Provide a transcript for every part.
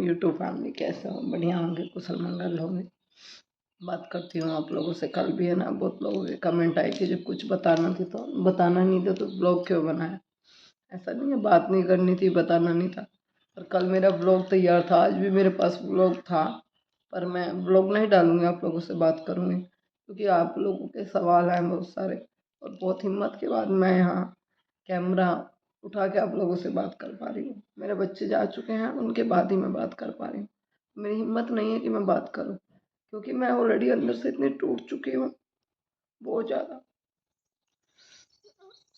YouTube family कैसे हो? बढ़िया होंगे, कुशल मंगल होंगे। बात करती हूँ आप लोगों से। कल भी है ना, बहुत लोगों के कमेंट आए कि जब कुछ बताना थी तो बताना नहीं था तो ब्लॉग क्यों बनाया। ऐसा नहीं है, बात नहीं करनी थी, बताना नहीं था। पर कल मेरा ब्लॉग तैयार था, आज भी मेरे पास ब्लॉग था, पर मैं ब्लॉग नहीं डालूंगी, आप लोगों से बात करूंगी क्योंकि आप लोगों के सवाल हैं बहुत सारे, और बहुत हिम्मत के बाद मैं यहाँ कैमरा उठा के आप लोगों से बात कर पा रही हूँ। मेरे बच्चे जा चुके हैं, उनके बाद ही मैं बात कर पा रही हूँ। मेरी हिम्मत नहीं है कि मैं बात करूँ क्योंकि मैं ऑलरेडी अंदर से इतनी टूट चुकी हूँ, बहुत ज़्यादा।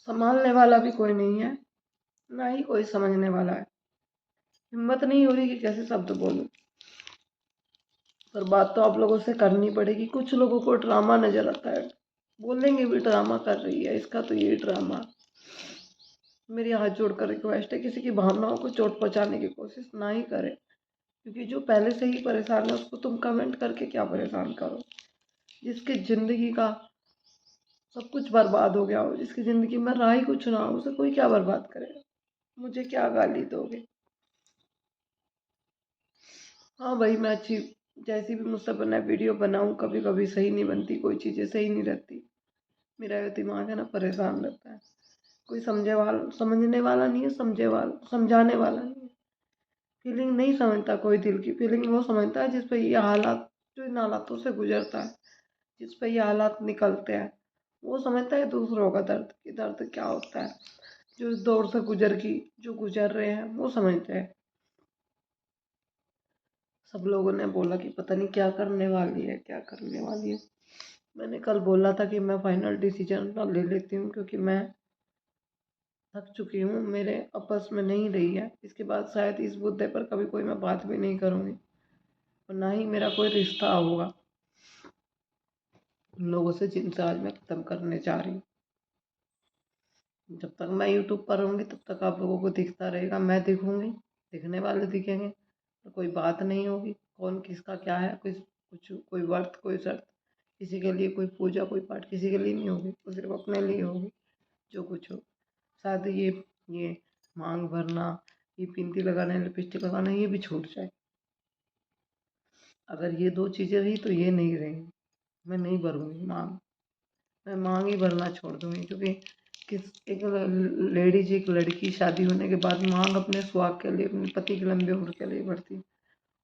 संभालने वाला भी कोई नहीं है, ना ही कोई समझने वाला है। हिम्मत नहीं हो रही कि कैसे शब्द बोलूं, पर बात तो आप लोगों से करनी पड़ेगी। कुछ लोगों को ड्रामा नजर आता है, बोलेंगे भी ड्रामा कर रही है, इसका तो ये ड्रामा। मेरी हाथ जोड़कर रिक्वेस्ट है, किसी की भावनाओं को चोट पहुंचाने की कोशिश ना ही करे, क्योंकि जो पहले से ही परेशान है उसको तुम कमेंट करके क्या परेशान करो। जिसकी जिंदगी का सब कुछ बर्बाद हो गया हो, जिसकी जिंदगी में रहा ही कुछ ना हो, उसे कोई क्या बर्बाद करेगा। मुझे क्या गाली दोगे? हाँ भाई, मैं अच्छी जैसी भी मुझसे बना वीडियो बनाऊं, कभी कभी सही नहीं बनती, कोई चीज़ें सही नहीं रहती। मेरा ये दिमाग है ना, परेशान रहता है। कोई समझने वाला नहीं है, समझाने वाला नहीं है। फीलिंग नहीं समझता कोई, दिल की फीलिंग वो समझता है जिस पे ये हालात, जो इन हालातों से गुजरता है, जिस पे ये हालात निकलते हैं, वो समझता है दूसरों का दर्द, कि दर्द क्या होता है। जो इस दौर से जो गुजर रहे हैं वो समझते हैं। सब लोगों ने बोला कि पता नहीं क्या करने वाली है, क्या करने वाली है। मैंने कल बोला था कि मैं फाइनल डिसीजन ले लेती हूँ, क्योंकि मैं थक चुकी हूँ, मेरे आपस में नहीं रही है। इसके बाद शायद इस मुद्दे पर कभी कोई मैं बात भी नहीं करूँगी, और ना ही मेरा कोई रिश्ता होगा उन लोगों से जिनसे आज मैं ख़त्म करने जा रही हूँ। जब तक मैं यूट्यूब पर रहूँगी तब तक आप लोगों को दिखता रहेगा, मैं दिखूँगी, दिखने वाले दिखेंगे, तो कोई बात नहीं होगी। कौन किसका क्या है, कोई व्रत, कोई शर्त, किसी के लिए कोई पूजा, कोई पाठ किसी के लिए नहीं होगी, वो सिर्फ अपने लिए होगी। जो कुछ हो, शायद ये मांग भरना, ये बिंदी लगाना, लिपस्टिक लगाना, ये भी छूट जाए। अगर ये दो चीज़ें रही तो ये नहीं रहेंगी। मैं नहीं भरूँगी मांग, मैं मांग ही भरना छोड़ दूँगी, क्योंकि एक लेडीज, एक लड़की शादी होने के बाद मांग अपने सुहाग के लिए, अपने पति की लंबी उम्र के लिए भरती,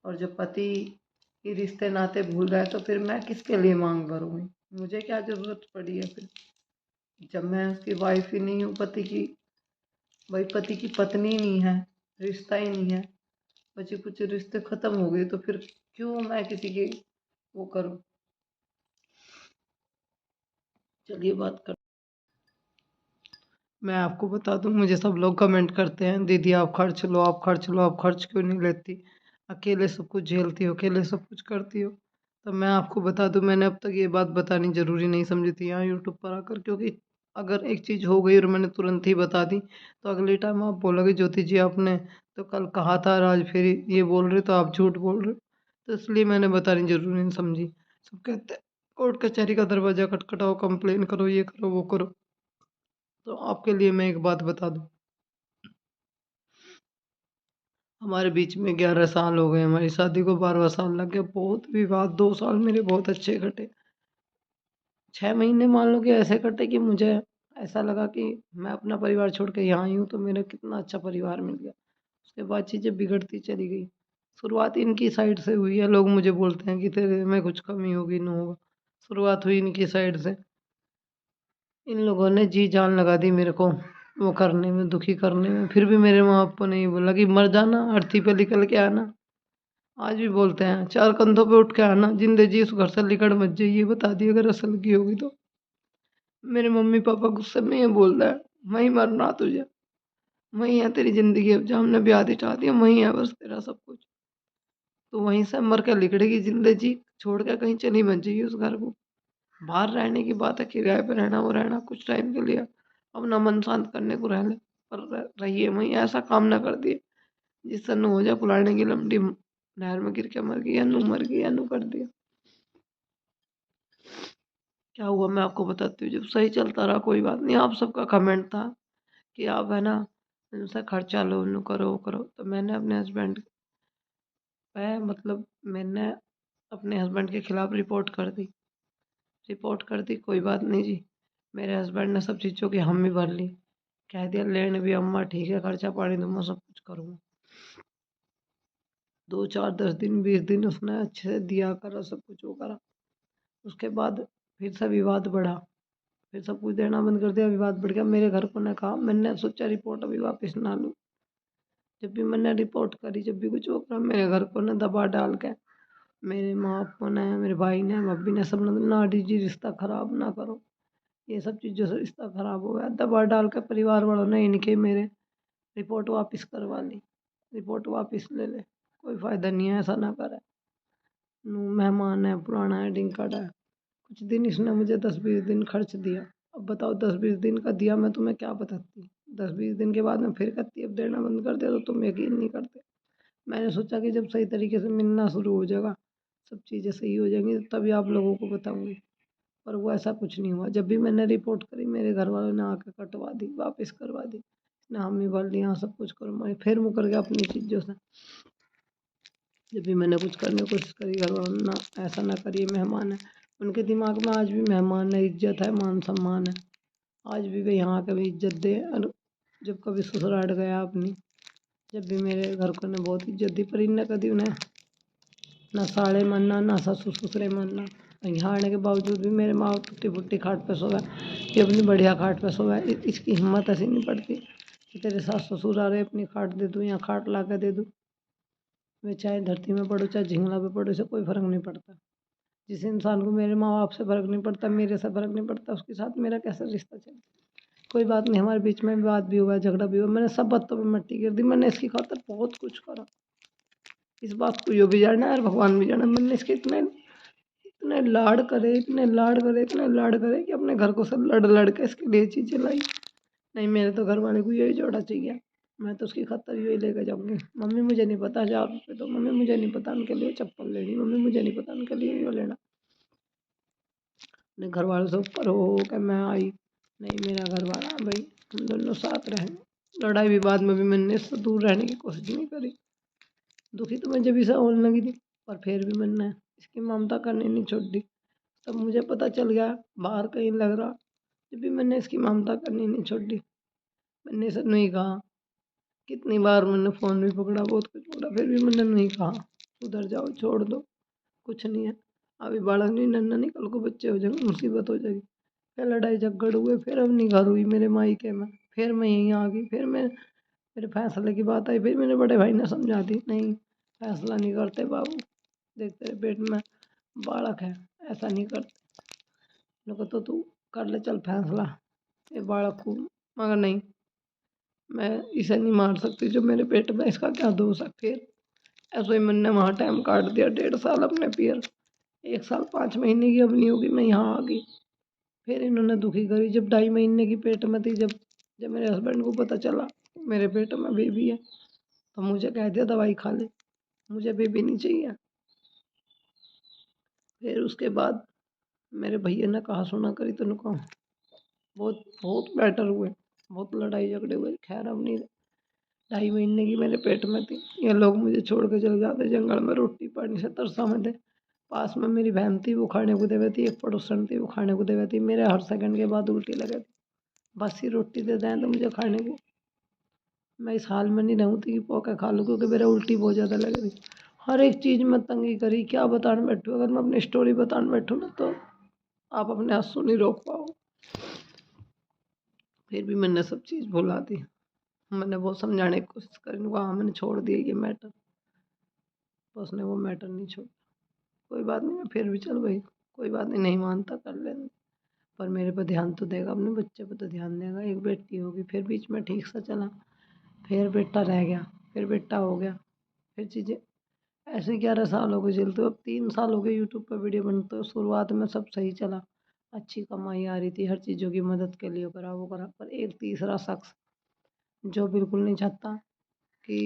और जब पति ये रिश्ते नाते भूल रहा है तो फिर मैं किसके लिए मांग भरूँगी? मुझे क्या ज़रूरत पड़ी है फिर, जब मैं उसकी वाइफ ही नहीं हूँ, भाई पति की पत्नी नहीं है, रिश्ता ही नहीं है, बचे कुछ रिश्ते खत्म हो गए, तो फिर क्यों मैं किसी की वो करूं। चलिए बात कर। मैं आपको बता दूं, मुझे सब लोग कमेंट करते हैं, दीदी आप खर्च लो, आप खर्च लो, आप खर्च क्यों नहीं लेती, अकेले सब कुछ झेलती हो, अकेले सब कुछ करती हो। तो मैं आपको बता दूं, मैंने अब तक ये बात बतानी जरूरी नहीं समझी थी यहाँ यूट्यूब पर आकर, क्योंकि अगर एक चीज़ हो गई और मैंने तुरंत ही बता दी तो अगले टाइम आप बोलोगे ज्योति जी आपने तो कल कहा था और आज फिर ये बोल रहे तो आप झूठ बोल रहे हो। तो इसलिए मैंने बतानी जरूरी नहीं समझी। सब कहते हैं कोर्ट कचहरी का दरवाजा खटखटाओ, कंप्लेन करो, ये करो वो करो। तो आपके लिए मैं एक बात बता दूं, हमारे बीच में 11 साल हो गए, हमारी शादी को 12वां साल लग गया। बहुत विवाद, 2 साल मेरे बहुत अच्छे कटे, 6 महीने मान लो कि ऐसे कटे कि मुझे ऐसा लगा कि मैं अपना परिवार छोड़ के यहाँ आई हूँ तो मेरा कितना अच्छा परिवार मिल गया। उसके बाद चीज़ें बिगड़ती चली गई। शुरुआत इनकी साइड से हुई है, लोग मुझे बोलते हैं कि तेरे में कुछ कमी होगी, न होगा। शुरुआत हुई इनकी साइड से। इन लोगों ने जी जान लगा दी मेरे को वो करने में, दुखी करने में। फिर भी मेरे माँ बाप को नहीं बोला कि मर जाना, अर्थी पे निकल के आना। आज भी बोलते हैं 4 कंधों पे उठ के आना, जिंदे जी उस घर से लिकड़ मत जाइए, बता दी अगर असल की होगी तो। मेरे मम्मी पापा गुस्से में ये बोल रहा है, वहीं मरना तुझे, वहीं है तेरी जिंदगी, अब जहाँ हमने ब्याह दिटा दिया वहीं है बस तेरा सब कुछ, तो वहीं से मर के लिकड़ेगी, जिंदे जी छोड़ के कहीं चली मत जाइए उस घर को। बाहर रहने की बात है, किराए पे रहना, वो रहना कुछ टाइम के लिए, अपना मन शांत करने को रह ले, पर रहिए वहीं। ऐसा काम ना कर दिए जिससे नु हो जाए पुराने की लंबी नहर में गिर के मर गई, या नू मर गई, या नू कर दिया। क्या हुआ मैं आपको बताती हूँ, जब सही चलता रहा कोई बात नहीं, आप सबका कमेंट था कि आप है ना इनसे खर्चा लो, नु करो वो करो, तो मैंने अपने हस्बैंड مطلب میں نے اپنے ہسبینڈ کے خلاف رپورٹ کر دی، کوئی بات نہیں جی، میرے ہسبینڈ نے سب چیزوں کی ہم بھی بھر لی، کہہ دیا لینے بھی اماں ٹھیک ہے، خرچہ پانی تو میں سب کچھ کروں گا۔ 2 4 10 دن 20 دن اس نے اچھے سے دیا کرا، سب کچھ وہ کرا۔ اس کے بعد پھر سے وواد بڑھا، پھر سب کچھ دینا بند کر دیا، وواد بڑھ گیا۔ میرے گھر کو نے کہا، میں نے سوچا رپورٹ ابھی واپس نہ لوں، جب بھی میں نے رپورٹ کری، جب بھی کچھ ہو کرا، میرے گھر کو نے دبا ڈال کے، میرے ماں باپ نے، میرے بھائی نے، بھابی نے، سب نے نہ جی رشتہ خراب نہ کرو، یہ سب چیزوں سے رشتہ خراب ہو گیا، دبا ڈال کے پریوار والوں نے ان کے میرے رپورٹ واپس کروا لی، رپورٹ واپس لے لے، کوئی فائدہ نہیں ہے، ایسا نہ کرے، مہمان ہے، پرانا ہے، ڈنکٹ ہے۔ کچھ دن اس نے مجھے 10 20 دن خرچ دیا، اب بتاؤ 10 20 دن کا دیا، میں تمہیں کیا بتاتی، 10 20 دن کے بعد میں پھر کہتی اب دینا بند کر دیا، تو تم یقین نہیں کرتے۔ میں نے سوچا کہ جب صحیح طریقے سے ملنا شروع ہو جائے گا، سب چیزیں صحیح ہو جائیں گی، تبھی آپ لوگوں کو بتاؤں گی، پر وہ ایسا کچھ نہیں ہوا۔ جب بھی میں نے رپورٹ کری، میرے گھر والوں نے آ کے کٹوا دی، واپس کروا دی، نہ ہم ہی بول لی، ہاں سب کچھ کرو، میں پھر مکر گیا اپنی چیزوں سے۔ جب بھی میں نے کچھ کرنے کی کوشش کری، گھر والوں نے ایسا نہ کریے، مہمان ہے، ان کے دماغ میں آج بھی مہمان ہے، عزت ہے، مان سمان ہے، آج بھی وہ یہاں کے بھی عزت دے۔ اور جب کبھی سسرال گیا اپنی، جب بھی میرے گھر کو نے بہت عزت دی، پر ان نے کبھی انہیں نہ ساڑے ماننا، نہ سسر سسرے ماننا۔ یہاں آنے کے باوجود بھی میرے ماں ٹوٹی پھوٹی کھاٹ پہ سو گئے، یہ اپنی بڑھیا کھاٹ پہ سو گئے، اس کی ہمت ایسی نہیں پڑتی کہ تیرے ساس سسر آ رہے اپنی کھاٹ دے دوں یا کھاٹ لا کے دے دوں۔ میں چاہے دھرتی میں پڑو، چاہے جھنگلا پہ پڑو، اسے کوئی فرق نہیں پڑتا۔ جس انسان کو میرے ماں باپ سے فرق نہیں پڑتا، میرے سے فرق نہیں پڑتا، اس کے ساتھ میرا کیسا رشتہ چلے؟ کوئی بات نہیں، ہمارے بیچ میں بات بھی ہوا، جھگڑا بھی ہوا، میں نے سب باتوں پہ مٹی گر دی، میں نے اس کی خاطر بہت کچھ کرا، اس بات کو یہ بھی جاننا ہے اور بھگوان بھی جانا، میں نے اس کے اتنے لاڑ کرے، اتنے لاڑ کرے، اتنے لاڑ کرے کہ اپنے گھر کو سب لڑ لڑ کے اس کے لیے چیزیں لائی۔ نہیں، میرے تو گھر والے کو یہی جوڑا چاہیے، میں تو اس کی خاطر یہی لے کے جاؤں گی۔ ممی مجھے نہیں پتا 1000 روپے دو، ممی مجھے نہیں پتا ان کے لیے چپل لینی، ممی مجھے نہیں پتا ان کے لیے یہ لینا۔ اپنے گھر والوں سے اوپر ہو کہ میں آئی، نہیں میرا گھر والا بھائی، ہم دونوں ساتھ رہیں، لڑائی وواد میں بھی میں نے اس سے دور رہنے کی کوشش نہیں کری۔ دکھی تو میں جب اسے ہونے لگی تھی، پر پھر بھی میں نے اس کی ممتا کرنی نہیں چھوڑ دی۔ تب مجھے پتا چل گیا باہر کہیں لگ رہا، جب بھی میں نے اس کی ممتا کرنی نہیں چھوڑ دی۔ میں نے اسے نہیں کہا، کتنی بار میں نے فون بھی پکڑا، بہت کچھ پکڑا، پھر بھی میں نے نہیں کہا ادھر جاؤ، چھوڑ دو، کچھ نہیں ہے، ابھی بالک نہیں ننا نہیں، کل کو بچے ہو جائیں گے، مصیبت ہو جائے گی۔ پھر لڑائی جھگڑ ہوئے، پھر اب نہیں گھر ہوئی میرے مائکے میں، پھر میں یہیں آ گئی، پھر میرے فیصلے کی بات آئی، پھر میرے بڑے بھائی نے سمجھا دی، نہیں فیصلہ نہیں کرتے بابو، دیکھ تیرے پیٹ میں بالک ہے، ایسا نہیں کرتے، تو کر لے چل فیصلہ یہ بالک کو، مگر نہیں، میں اسے نہیں مار سکتی جو میرے پیٹ میں، اس کا کیا دوست ہے۔ پھر ایسے ہی میں نے وہاں ٹائم کاٹ دیا، 1.5 سال اپنے پیئر، 1 سال 5 مہینے کی اب نہیں ہوگی، میں یہاں آ گئی۔ پھر انہوں نے دکھی کری، جب 2.5 مہینے کی پیٹ میں تھی، جب میرے ہسبینڈ کو پتا چلا میرے پیٹ میں بیبی ہے، تو مجھے کہہ دیا دوائی کھا لے، مجھے بیبی نہیں چاہیے۔ پھر اس کے بعد میرے بھیا نے کہا سنا کری تو کہا بہت بہت میٹر ہوئے، بہت لڑائی جھگڑے ہوئے، خیر اب نہیں، 2.5 مہینے کی میرے پیٹ میں تھی، یہ لوگ مجھے چھوڑ کے چلے جاتے جنگل میں، روٹی پانی سے ترسا میں تھے، پاس میں میری بہن تھی وہ کھانے کو دے ہوئی تھی، ایک پڑوسن تھی وہ کھانے کو دے ہوئی تھی، میرے ہر سیکنڈ کے بعد الٹی لگے تھی، بس ہی روٹی دے دیں تو مجھے کھانے کو، میں اس حال میں نہیں رہوں تھی کہ پوکے کھا لوں، کیونکہ میرا الٹی بہت زیادہ لگ رہی، ہر ایک چیز میں تنگی کری، کیا بتانے بیٹھوں، اگر میں اپنی اسٹوری بتانے بیٹھوں نا تو آپ اپنے آنسو نہیں روک پاؤ۔ پھر بھی میں نے سب چیز بھلا دی، میں نے بہت سمجھانے کی کوشش کری، وہاں میں نے چھوڑ دیا یہ میٹر، تو اس نے وہ میٹر نہیں چھوڑا، کوئی بات نہیں، پھر بھی چل بھائی کوئی بات نہیں، نہیں مانتا کر لینا، پر میرے پہ دھیان تو دے گا، اپنے بچے پہ تو دھیان دے گا، ایک بیٹی ہوگی، پھر بیچ میں ٹھیک سا چلا، پھر بیٹا رہ گیا، پھر بیٹا ہو گیا، پھر چیزیں ایسے 11 سال ہو گئے چلتے، اب 3 سال ہو گئے یوٹیوب پہ ویڈیو بنتے ہوئے، شروعات میں سب صحیح چلا، اچھی کمائی آ رہی تھی، ہر چیزوں کی مدد کے لیے کرا وہ کرا، پر ایک تیسرا شخص جو بالکل نہیں چاہتا کہ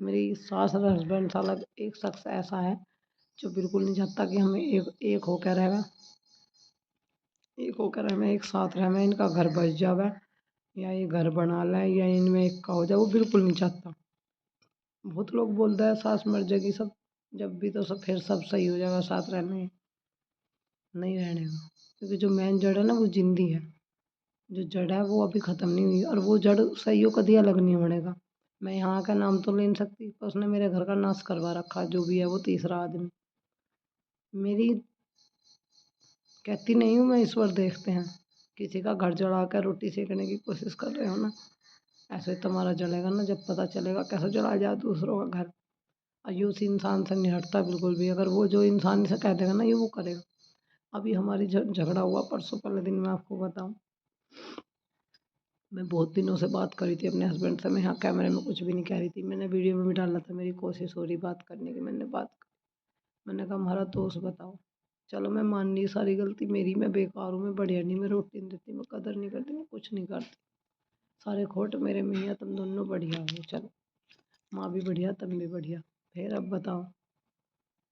میری ساس اور ہسبینڈ سالہ، ایک شخص ایسا ہے جو بالکل نہیں چاہتا کہ ہمیں ایک ہو کے رہے، ایک ساتھ رہے، ان کا گھر بس جاوے یا یہ گھر بنا لے یا ان میں ایک کا ہو جائے، وہ بالکل نہیں چاہتا۔ بہت لوگ بولتے ہیں ساس مر جائے گی سب، जब भी तो सब फिर सब सही हो जाएगा, साथ रहने नहीं रहने का। क्योंकि जो मेन जड़ है ना वो जिंदी है, जो जड़ है वो अभी खत्म नहीं हुई, और वो जड़ सही हो कभी अलग नहीं बढ़ेगा। मैं यहाँ का नाम तो ले नहीं सकती, पर उसने मेरे घर का नाश करवा रखा, जो भी है वो तीसरा आदमी। मेरी कहती नहीं हूँ मैं, ईश्वर देखते हैं। किसी का घर जला कर रोटी सेकने की कोशिश कर रहे हो ना, ऐसे तुम्हारा जलेगा ना, जब पता चलेगा कैसे जला जाए दूसरों का घर। और ये उसी इंसान से नहीं हटता बिल्कुल भी, अगर वो जो इंसान से कह देगा ना ये वो करेगा। अभी हमारी झगड़ा हुआ परसों पहले दिन, मैं आपको बताऊं, मैं बहुत दिनों से बात करी थी अपने हस्बैंड से। मैं यहाँ कैमरे में कुछ भी नहीं कह रही थी, मैंने वीडियो में भी डाला था, मेरी कोशिश हो रही बात करने की, मैंने बात करी। मैंने कहा हमारा दोस्त बताओ। चलो मैं मान ली सारी गलती मेरी, मैं बेकार हूँ, मैं बढ़िया नहीं, मैं रोटी नहीं देती, मैं कदर नहीं करती, मैं कुछ नहीं करती, सारे खोट मेरे में ही है, तुम दोनों बढ़िया हो। चलो, माँ भी बढ़िया, तुम भी बढ़िया। फिर अब बताओ,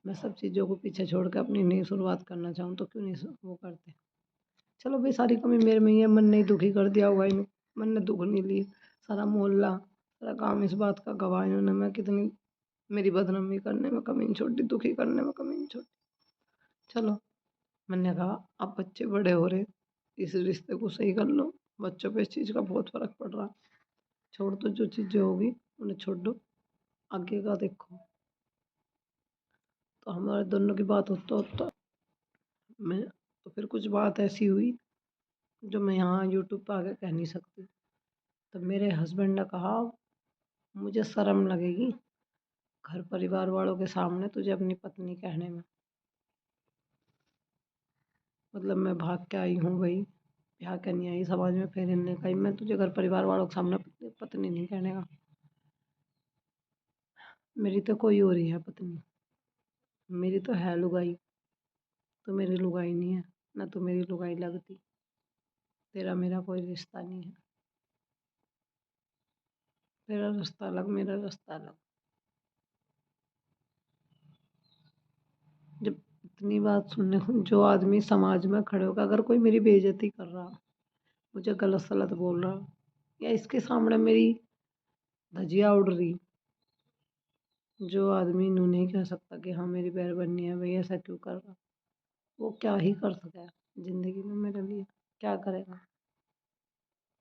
मैं सब चीज़ों को पीछे छोड़ के अपनी नई शुरुआत करना चाहूँ तो क्यों नहीं वो करते। चलो भाई, सारी कमी मेरे में ही है, मन ने ही दुखी कर दिया होगा इन्हें, मन ने दुख नहीं लिए। सारा मोहल्ला, सारा काम इस बात का गवाह है इन्होंने, मैं कितनी मेरी बदनामी करने में कमी नहीं छोड़ी, दुखी करने में कमी नहीं छोड़ी। चलो, मैंने कहा अब बच्चे बड़े हो रहे, इस रिश्ते को सही कर लो। बच्चों पे इस चीज़ का बहुत फर्क पड़ रहा। छोड़ दो, जो चीज़ें होगी उन्हें छोड़ दो, आगे का देखो। तो हमारे दोनों की बात होता होता मैं, तो फिर कुछ बात ऐसी हुई जो मैं यहाँ यूट्यूब पे आके कह नहीं सकती। तब मेरे हस्बैंड ने कहा मुझे शर्म लगेगी घर परिवार वालों के सामने तुझे अपनी पत्नी कहने में। मतलब मैं भाग के आई हूँ भाई, ब्याह करनी आई समाज में, फिर इनने कही मैं तुझे घर परिवार वालों के सामने पत्नी नहीं कहने का। मेरी तो कोई और ही है पत्नी, मेरी तो है लुगाई, तो मेरी लुगाई नहीं है, ना तो मेरी लुगाई लगती। तेरा मेरा कोई रिश्ता नहीं है, तेरा रास्ता अलग, मेरा रास्ता अलग। जब इतनी बात सुनने को, जो आदमी समाज में खड़े होकर अगर कोई मेरी बेइज्जती कर रहा, मुझे गलत सलत बोल रहा, या इसके सामने मेरी धज्जियां उड़ रही, जो आदमी यूँ नहीं कह सकता कि हाँ मेरी मेहरबानी है भाई, ऐसा क्यों कर रहा, वो क्या ही कर सका है जिंदगी में मेरे लिए, क्या करेगा,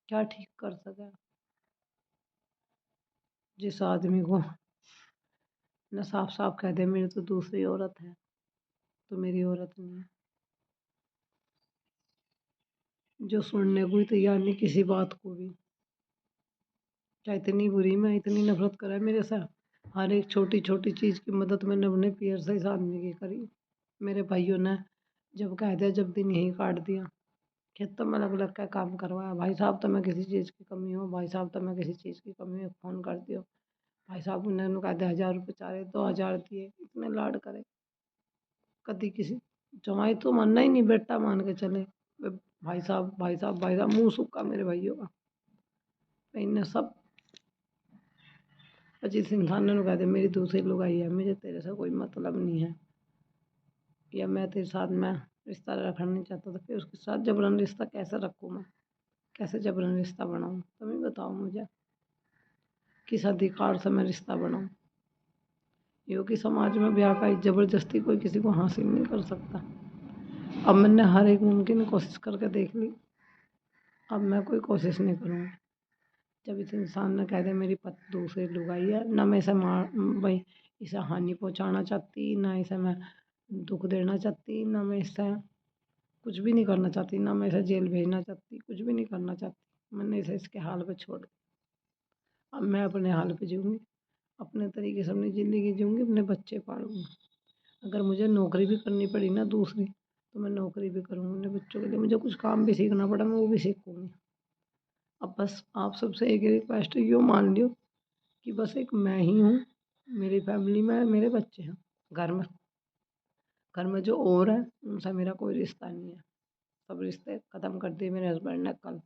क्या ठीक कर सका। जिस आदमी को न साफ साफ कह दे मेरी तो दूसरी औरत है, तो मेरी औरत नहीं है, जो सुनने को ही तैयार नहीं किसी बात को भी, क्या इतनी बुरी मैं, इतनी नफरत करे मेरे से। हर एक छोटी छोटी चीज़ की मदद मैंने अपने पियर से इस आदमी की करी। मेरे भाइयों ने जब कह दिया, जब दिन यही काट दिया, खेतों में अलग अलग का काम करवाया, भाई साहब तुम्हें किसी चीज़ की कमी हो, भाई साहब तुम्हें किसी चीज़ की कमी हो फ़ोन कर दियो, भाई साहब ने कहा 1000 रुपये चाहे 2000 दिए, इतने लाड करे। कभी किसी जमाई तो मानना ही नहीं, बेटा मान के चले, भाई साहब भाई साहब भाई साहब, मुंह सूखा मेरे भाइयों का। इनने सब, जिस इंसान ने कहा था मेरी दूसरी लुगाई है, मुझे तेरे से कोई मतलब नहीं है, या मैं तेरे साथ मैं रिश्ता रखना नहीं चाहता, तो फिर उसके साथ जबरन रिश्ता कैसे रखूँ मैं, कैसे जबरन रिश्ता बनाऊँ, तुम ही बताओ मुझे, किस अधिकार से मैं रिश्ता बनाऊँ। यो कि समाज में ब्याह का जबरदस्ती कोई किसी को हासिल नहीं कर सकता। अब मैंने हर एक मुमकिन कोशिश करके देख ली, अब मैं कोई कोशिश नहीं करूँगी। जब इस इंसान ने कह दिया मेरी दूसरी लुगाई है, ना मैं इसे मार भाई, इसे हानि पहुंचाना चाहती, ना इसे मैं दुख देना चाहती, ना मैं इससे कुछ भी नहीं करना चाहती, ना मैं इसे जेल भेजना चाहती, कुछ भी नहीं करना चाहती। मैंने इसे इसके हाल पे छोड़ दिया। अब मैं अपने हाल पे जीऊँगी, अपने तरीके से अपनी ज़िंदगी जीऊँगी, अपने बच्चे पालूँगी। अगर मुझे नौकरी भी करनी पड़ी ना दूसरी, तो मैं नौकरी भी करूँगी अपने बच्चों के लिए, मुझे कुछ काम भी सीखना पड़ा मैं वो भी सीखूँगी। अब बस आप सबसे एक रिक्वेस्ट है, यूँ मान लियो कि बस एक मैं ही हूँ, मेरी फैमिली में मेरे बच्चे हैं, घर में, घर में जो और है उनसे मेरा कोई रिश्ता नहीं है। सब रिश्ते ख़त्म कर दिए मेरे हस्बैंड ने कल,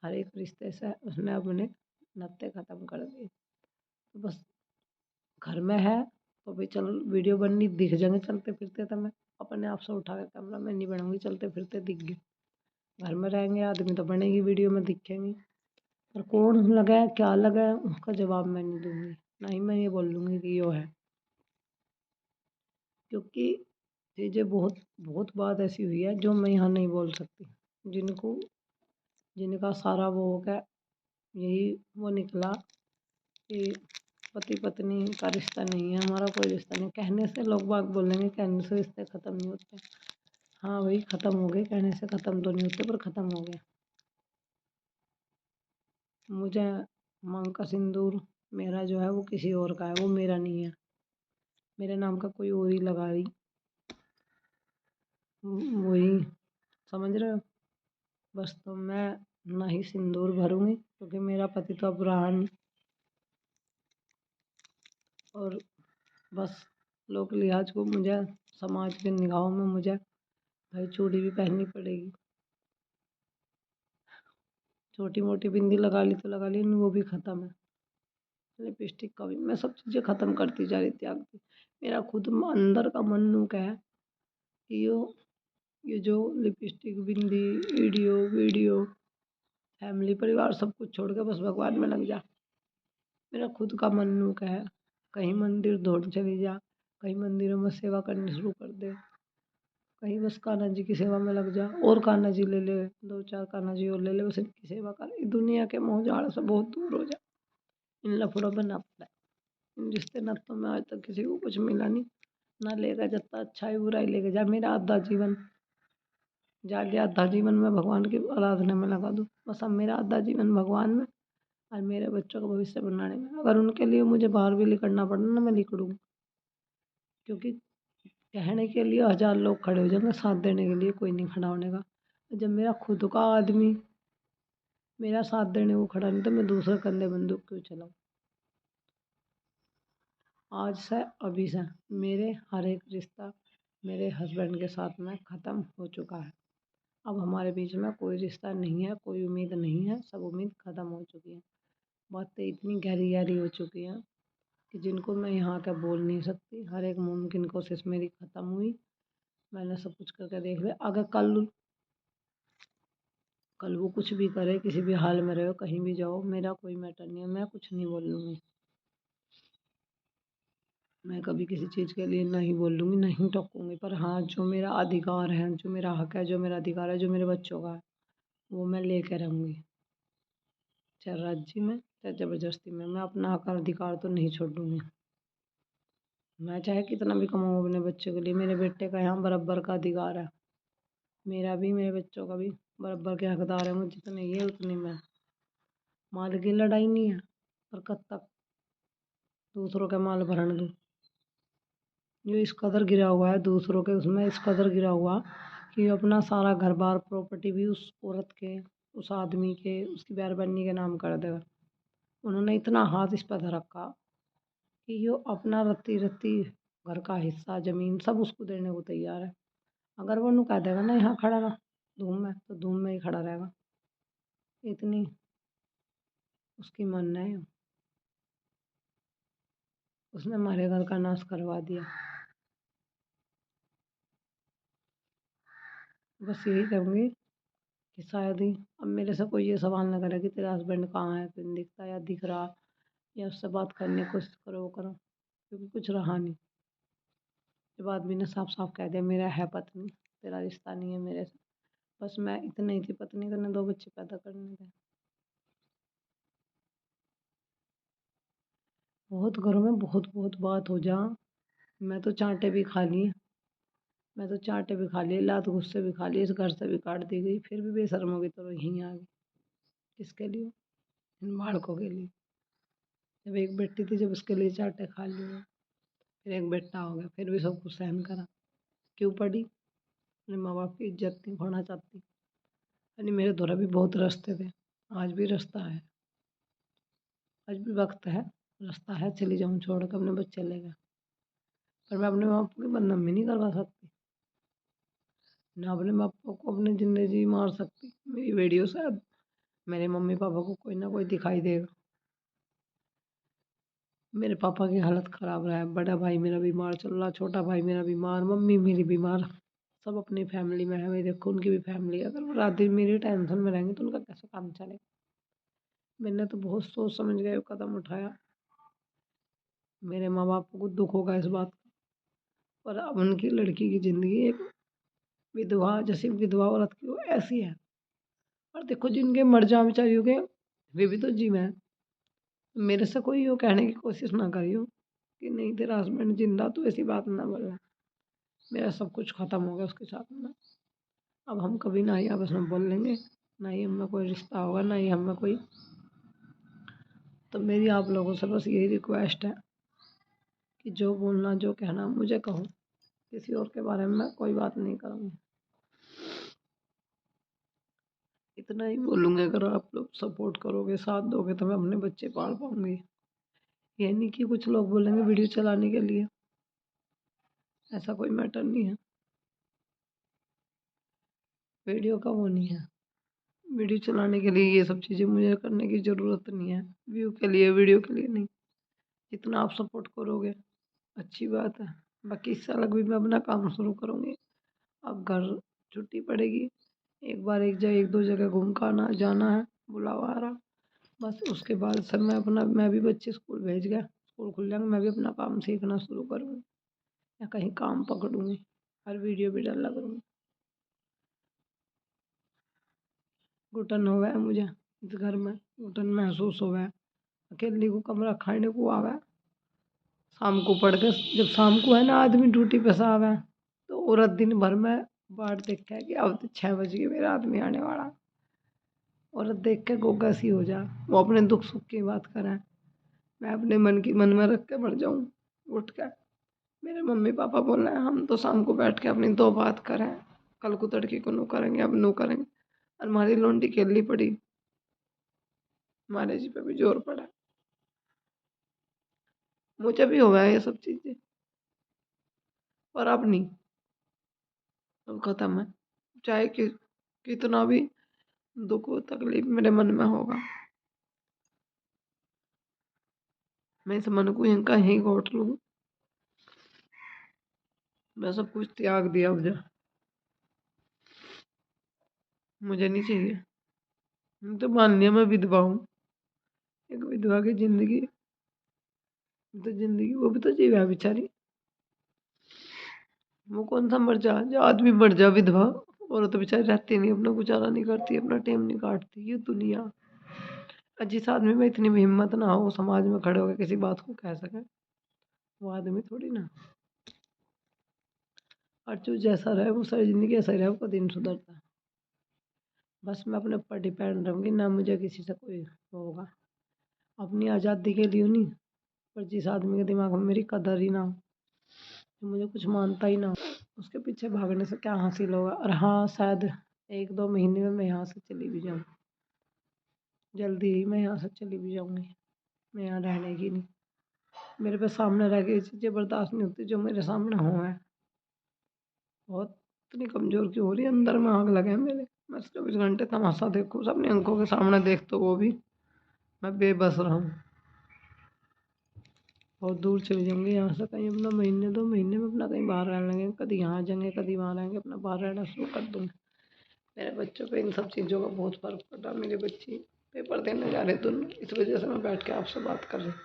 हर एक रिश्ते से उसने अपने नाते ख़त्म कर दिए। तो बस घर में है तो भाई चल वीडियो बननी दिख जाएंगे चलते फिरते, तो मैं अपने आप से उठा के कैमरा मैं नहीं बनाऊंगी, चलते फिरते दिख गए। घर में रहेंगे आदमी तो बनेगी, वीडियो में दिखेंगी, पर कौन लगा है क्या लगा है उसका जवाब मैं नहीं दूंगी, ना ही मैं ये बोल लूँगी कि यो है। क्योंकि चीज़ें बहुत बहुत बात ऐसी हुई है जो मैं यहाँ नहीं बोल सकती, जिनको जिनका सारा वो हो गया, यही वो निकला कि पति पत्नी का रिश्ता नहीं है, हमारा कोई रिश्ता नहीं। कहने से लोग बाग बोलेंगे, कहने से रिश्ते ख़त्म नहीं होते। हाँ भाई, ख़त्म हो गए, कहने से ख़त्म तो नहीं होते पर ख़त्म हो गए। मुझे मांग का सिंदूर मेरा जो है वो किसी और का है, वो मेरा नहीं है। मेरे नाम का कोई और ही लगा रही, वही समझ रहे हो। बस तो मैं ना ही सिंदूर भरूंगी क्योंकि मेरा पति तो अब रहा नहीं। और बस लोक लिहाज को मुझे, समाज के निगाहों में मुझे भाई चूड़ी भी पहननी पड़ेगी। छोटी मोटी बिंदी लगा ली तो लगा ली, नहीं वो भी ख़त्म है। लिपस्टिक का भी मैं सब चीज़ें ख़त्म करती जा रही, त्यागती। मेरा खुद अंदर का मन नू क्या है कि ये जो लिपस्टिक, बिंदी, वीडियो वीडियो, फैमिली, परिवार सब कुछ छोड़ के बस भगवान में लग जा। मेरा खुद का मन नू क्या है, कहीं मंदिर दौड़ चली जा, कहीं मंदिरों में सेवा करनी शुरू कर दे, कहीं बस कान्हा जी की सेवा में लग जा, और कान्हा जी ले ले, दो चार कान्हा जी और ले ले, बस इनकी सेवा कर। इस दुनिया के मोह जाल से बहुत दूर हो जा, इन लफड़ों में ना पड़ा। इन रिश्ते नातों में आज तक किसी को कुछ मिला नहीं। ना लेगा जत्ता अच्छाई बुराई लेके जा, मेरा आधा जीवन जा गया, आधा जीवन में भगवान की आराधना में लगा दूँ। बस अब मेरा आधा जीवन भगवान में और मेरे बच्चों का भविष्य बनाने में। अगर उनके लिए मुझे बाहर भी लिखना पड़ा ना, मैं लिख दूँगी। क्योंकि कहने के लिए हजार लोग खड़े हो जाएंगे, साथ देने के लिए कोई नहीं खड़ा होने का। जब मेरा खुद का आदमी मेरा साथ देने को खड़ा नहीं तो मैं दूसरे कंधे बंदूक क्यों चलाऊं। आज से, अभी से मेरे हर एक रिश्ता मेरे हस्बैंड के साथ में ख़त्म हो चुका है। अब हमारे बीच में कोई रिश्ता नहीं है, कोई उम्मीद नहीं है, सब उम्मीद ख़त्म हो चुकी है। बातें इतनी गहरी गहरी हो चुकी हैं कि जिनको मैं यहाँ के बोल नहीं सकती। हर एक मुमकिन कोशिश मेरी ख़त्म हुई, मैंने सब कुछ करके देख लिया। अगर कल कल वो कुछ भी करे, किसी भी हाल में रहो, कहीं भी जाओ, मेरा कोई मैटर नहीं है, मैं कुछ नहीं बोल लूँगी। मैं कभी किसी चीज़ के लिए नहीं बोल लूँगी, नहीं टोकूँगी। पर हाँ, जो मेरा अधिकार है, जो मेरा हक है, जो मेरा अधिकार है, जो मेरे बच्चों का है, वो मैं लेके रहूँगी। चाहे राज्य में, चाहे ज़बरदस्ती में, मैं अपना हक और अधिकार तो नहीं छोड़ूँगी। मैं चाहे कितना भी कमाऊँ अपने बच्चों के लिए, मेरे बेटे का यहाँ बराबर का अधिकार है। मेरा भी, मेरे बच्चों का भी बराबर के हकदार है। मुझे जितने ये उतनी मैं। माल की लड़ाई नहीं है, पर कब तक दूसरों के माल भरण दूँ। जो इस कदर गिरा हुआ है दूसरों के उसमें, इस कदर गिरा हुआ कि अपना सारा घर बार प्रॉपर्टी भी उस औरत के, उस आदमी के, उसकी बैरबनी के नाम कर देगा। उन्होंने इतना हाथ इस पर धर रखा कि यो अपना रत्ती रत्ती घर का हिस्सा, जमीन सब उसको देने को तैयार है। अगर वो नु कह देगा ना यहाँ खड़ा रहा धूम में, तो धूम में ही खड़ा रहेगा। इतनी उसकी मन है। उसने हमारे घर का नाश करवा दिया। बस यही कहूँगी कि शायद ही अब मेरे से कोई ये सवाल ना करे कि तेरा हस्बैंड कहाँ है, कहीं दिखता है या दिख रहा, या उससे बात करने की कोशिश करो, वो करो। क्योंकि कुछ रहा नहीं। जब आदमी ने साफ साफ कह दिया मेरा है पत्नी, तेरा रिश्ता नहीं है मेरे से। बस मैं इतनी ही थी, पत्नी करने, दो बच्चे पैदा करने थे। बहुत घरों में बहुत बहुत बात हो जा। मैं तो चांटे भी खा लिए, मैं तो चांटे भी खा लिए, लात गुस्से भी खा लिए, इस घर से भी काट दी गई, फिर भी बेशर्मों की तरह यहीं आ गई। किसके लिए? इन बालकों के लिए। जब एक बेटी थी, जब उसके लिए चांटे खा लिए, फिर एक बेटा हो गया, फिर भी सब कुछ सहन करा। क्यों पड़ी? अपने माँ बाप की इज्जत नहीं खोना चाहती। यानी मेरे द्वारा भी बहुत रास्ते थे, आज भी रास्ता है, आज भी वक्त है, रास्ता है, चली जाऊँ छोड़ कर अपने बच्चे लेकर। पर मैं अपने माँ बाप की बदनामी नहीं करवा सकती, ना अपने माँ बाप को अपनी जिंदगी मार सकती। मेरी वीडियो शायद मेरे मम्मी पापा को कोई ना कोई दिखाई देगा। मेरे पापा की हालत ख़राब रहा है, बड़ा भाई मेरा बीमार चल रहा, छोटा भाई मेरा बीमार, मम्मी मेरी बीमार। सब अपनी फैमिली में है। मैं देखो उनकी भी फैमिली है, अगर वो रात दिन मेरी टेंशन में रहेंगे तो उनका कैसे काम चलेगा। मैंने तो बहुत सोच समझ के कदम उठाया। मेरे माँ बाप को दुख होगा इस बात का, पर अब उनकी लड़की की ज़िंदगी एक विधवा, जैसे विधवा औरत की हो ऐसी है। और देखो जिनके मर जा बेचारियों के, वे भी तो जीव हैं। मेरे से कोई यो कहने की कोशिश ना करियो कि नहीं तेरा हस्बैंड जिंदा, तो ऐसी बात ना बोलना। मेरा सब कुछ खत्म हो गया उसके साथ में। अब हम कभी ना ही आपस में बोल लेंगे, ना ही हमें कोई रिश्ता होगा, ना ही हमें कोई। तो मेरी आप लोगों से बस यही रिक्वेस्ट है कि जो बोलना जो कहना मुझे कहो, किसी और के बारे में मैं कोई बात नहीं करूँगी। इतना ही बोलूँगी, अगर आप लोग सपोर्ट करोगे, साथ दोगे, तो मैं अपने बच्चे पाल पाऊंगी। ये नहीं कि कुछ लोग बोलेंगे वीडियो चलाने के लिए, ऐसा कोई मैटर नहीं है। वीडियो का वो नहीं है, वीडियो चलाने के लिए ये सब चीज़ें मुझे करने की ज़रूरत नहीं है। व्यू के लिए, वीडियो के लिए नहीं। जितना आप सपोर्ट करोगे अच्छी बात है। बाकी इससे अलग भी मैं अपना काम शुरू करूँगी। अब घर छुट्टी पड़ेगी, एक बार एक दो जगह घूम कर आना जाना है, बुलावा आ रहा। बस उसके बाद से मैं भी बच्चे स्कूल भेज गया, स्कूल खुल जाएंगे, मैं भी अपना काम सीखना शुरू करूँगी या कहीं काम पकड़ूँगी, हर वीडियो भी डाला करूँगी। घुटन हो गया मुझे इस घर में, घुटन महसूस हो गया। अकेली को कमरा खाने को आवे, शाम को पढ़ के, जब शाम को है ना आदमी ड्यूटी पे से आवे, तो औरत दिन भर में बाट देख के कि अब तो 6 बज गए, मेरा आदमी आने वाला। औरत देख के गोगा सी हो जा, वो अपने दुख सुख की बात करें, मैं अपने मन में रख के मर जाऊँ उठ के। मेरे मम्मी पापा बोल रहे हैं हम तो शाम को बैठ के अपनी दो बात करें, कल को तड़की को नू करेंगे, अब नू करेंगे। और हमारी लोंडी खेलनी पड़ी, हमारे जी पे भी जोर पड़ा। मुझे भी हो गया ये सब चीज़ें, पर अब नहीं, अब खत्म है। चाहे कि कितना भी दुख तकलीफ मेरे मन में होगा, मैं इस मन को यहीं का यहीं घोट लूँ। मैं सब कुछ त्याग दिया मुझे, मुझे नहीं चाहिए। तो मान लिया मैं विधवा हूँ, एक विधवा की जिंदगी, तो जिंदगी वो भी तो जीवा है बेचारी। वो कौन सा मर जा, जो आदमी मर जा विधवा, औरत तो बेचारी रहती नहीं, अपना गुजारा नहीं करती, अपना टाइम नहीं काटती। ये दुनिया, जिस आदमी में इतनी भी हिम्मत ना हो समाज में खड़े होकर किसी बात को कह सके, वो आदमी थोड़ी ना। और जो जैसा रहे वो सारी जिंदगी ऐसा ही रहे, वो कभी नहीं सुधरता। बस मैं अपने ऊपर डिपेंड रहूँगी, ना मुझे किसी से कोई होगा। अपनी आज़ादी के लिए नहीं, पर जिस आदमी के दिमाग में मेरी कदर ही ना हो, जो मुझे कुछ मानता ही ना हो, उसके पीछे भागने से क्या हासिल होगा। और हाँ, शायद 1-2 महीने में मैं यहाँ से चली भी जाऊँ, जल्दी ही मैं यहाँ से चली भी जाऊँगी, मैं यहाँ रहने की नहीं। मेरे पे सामने रह के ये चीज़ें बर्दाश्त नहीं होती जो मेरे सामने हो है। बहुत इतनी कमज़ोर क्यों हो रही है, अंदर में आग लगे है मेरे। मैं 24 घंटे तमाशा देखूँ, अपनी आंखों के सामने देख, तो वो भी मैं बेबस रहूँ। बहुत दूर चली जाऊँगी यहाँ से, कहीं अपना महीने 2 महीने में अपना कहीं बाहर रहने लगे, कभी यहाँ जाएंगे कभी वहाँ रहेंगे, अपना बाहर रहना शुरू कर दूँगी। मेरे बच्चों पे इन सब चीज़ों का बहुत फ़र्क पड़ा। मेरे बच्चे पेपर देने जा रहे दोनों, इस वजह से मैं बैठ के आपसे बात कर रही हूँ।